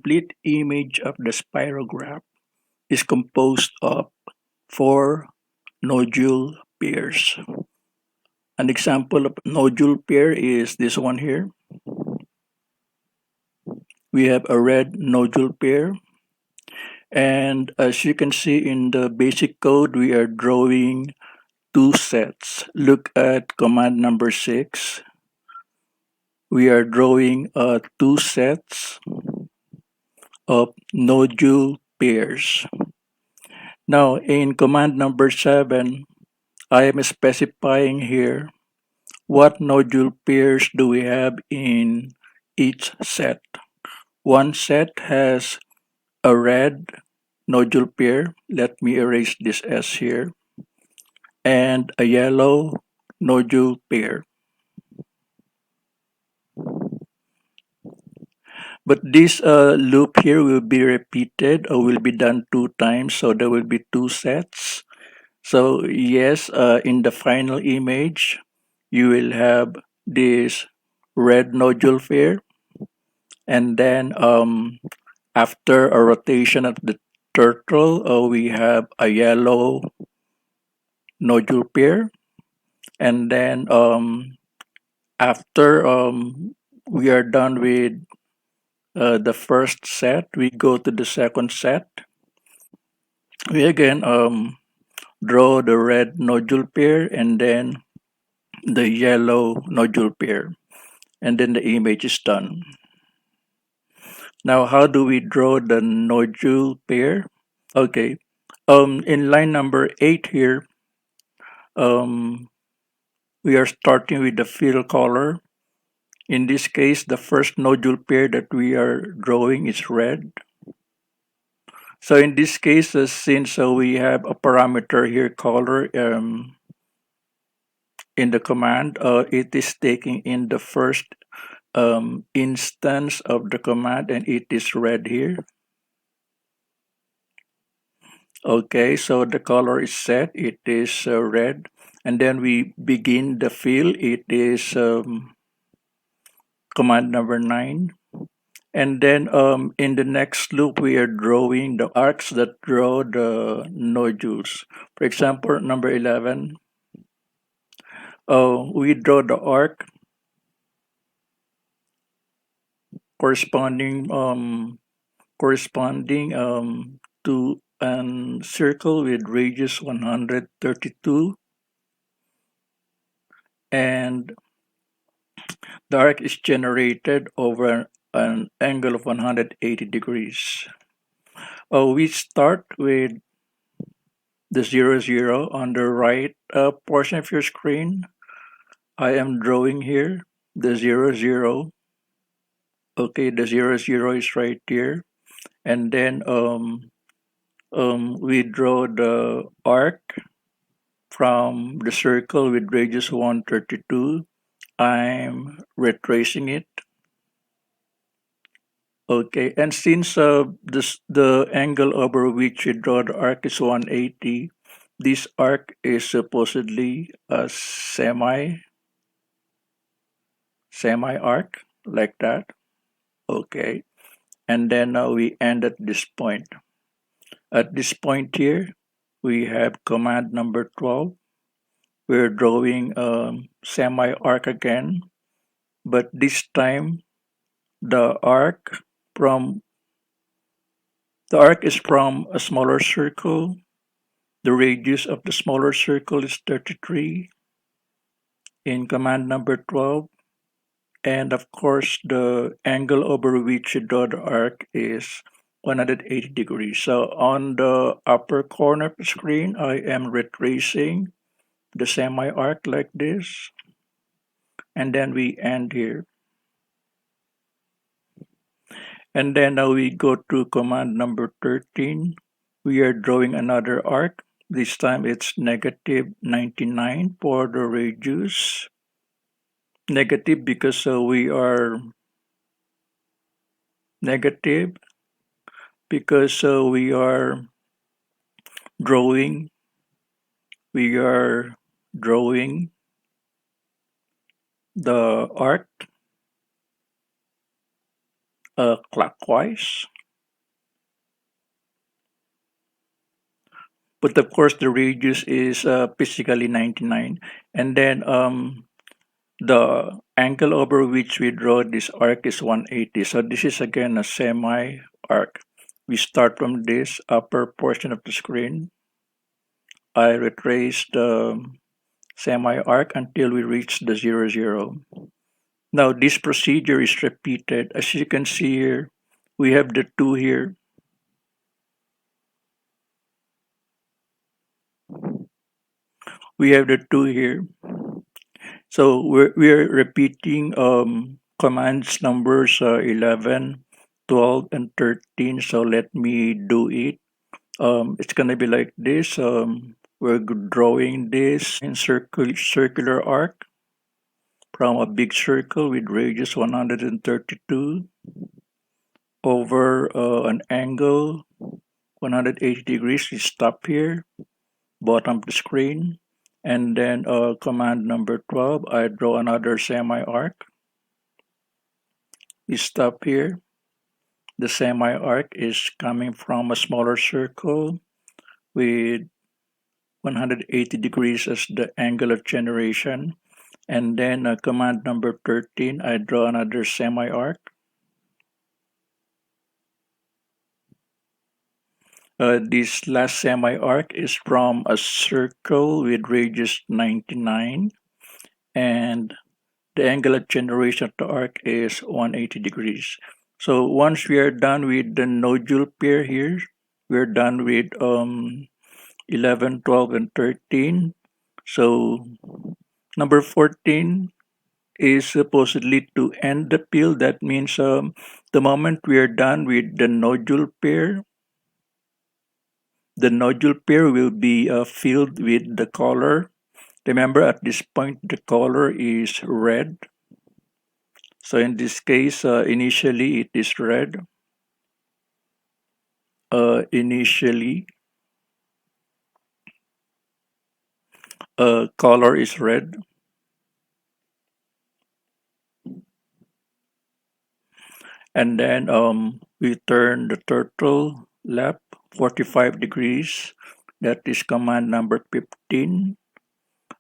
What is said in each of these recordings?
complete image of the spirograph is composed of 4 nodule pairs. An example of nodule pair is this one here. We have a red nodule pair, and as you can see in the basic code, we are drawing 2 sets. Look at command number 6. We are drawing 2 sets of nodule pairs. Now in command number 7, I am specifying here what nodule pairs do we have in each set. One set has a red nodule pair. Let me erase this S here. And a yellow nodule pair. But this loop here will be repeated or will be done 2 times, so there will be 2 sets. So yes, in the final image, you will have this red nodule pair, and then after a rotation of the turtle, we have a yellow nodule pair, and then after we are done with the first set, we go to the second set. We again draw the red nodule pair and then the yellow nodule pair, and then the image is done. Now, how do we draw the nodule pair? Okay, in line number 8 here, we are starting with the fill color. In this case, the first nodule pair that we are drawing is red. So in this case, since we have a parameter here, color, in the command, it is taking in the first instance of the command, and it is red here. Okay, so the color is set, it is red, and then we begin the fill. It is command number 9. And then in the next loop, we are drawing the arcs that draw the nodules. For example, number 11, we draw the arc corresponding to a circle with radius 132, and the arc is generated over an angle of 180 degrees. We start with the 0, 0 on the right portion of your screen. I am drawing here the 0, 0. Okay, the 0, 0 is right here. And then we draw the arc from the circle with radius 132. I'm retracing it. Okay, and since the angle over which you draw the arc is 180, this arc is supposedly a semi arc like that. Okay, and then now we end at this point. At this point here, we have command number 12. We're drawing semi arc again, but this time the arc is from a smaller circle. The radius of the smaller circle is 33 in command number 12. And of course, the angle over which you draw the arc is 180 degrees. So on the upper corner of the screen, I am retracing the semi-arc like this. And then we end here. And then now we go to command number 13. We are drawing another arc. This time it's negative 99 for the radius. Negative because we are negative because we are drawing the arc clockwise. but of course the radius is physically 99. And then the angle over which we draw this arc is 180. So this is again a semi-arc. We start from this upper portion of the screen. I retrace the semi-arc until we reach the 0, 0. Now this procedure is repeated. As you can see here, we have the 2 here. We have the 2 here. So we're repeating commands numbers 11, 12, and 13. So let me do it. It's gonna be like this. We're drawing this in circular arc from a big circle with radius 132 over an angle 180 degrees. We stop here, bottom of the screen. And then command number 12, I draw another semi-arc. We stop here. The semi-arc is coming from a smaller circle with 180 degrees as the angle of generation. And then command number 13, I draw another semi-arc. This last semi-arc is from a circle with radius 99, and the angle of generation of the arc is 180 degrees. So once we are done with the nodule pair here, we're done with 11, 12, and 13. So number 14 is supposedly to end the peel. That means the moment we are done with the nodule pair will be filled with the color. Remember, at this point, the color is red. So in this case, initially it is red. Initially, color is red. And then we turn the turtle left 45 degrees. That is command number 15.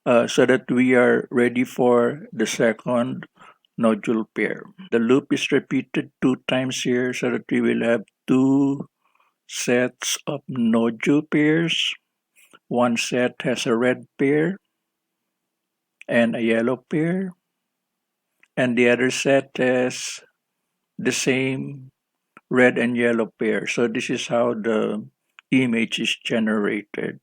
So that we are ready for the second nodule pair. The loop is repeated 2 times here so that we will have 2 sets of nodule pairs. One set has a red pair and a yellow pair, and the other set has the same red and yellow pair. So this is how the image is generated.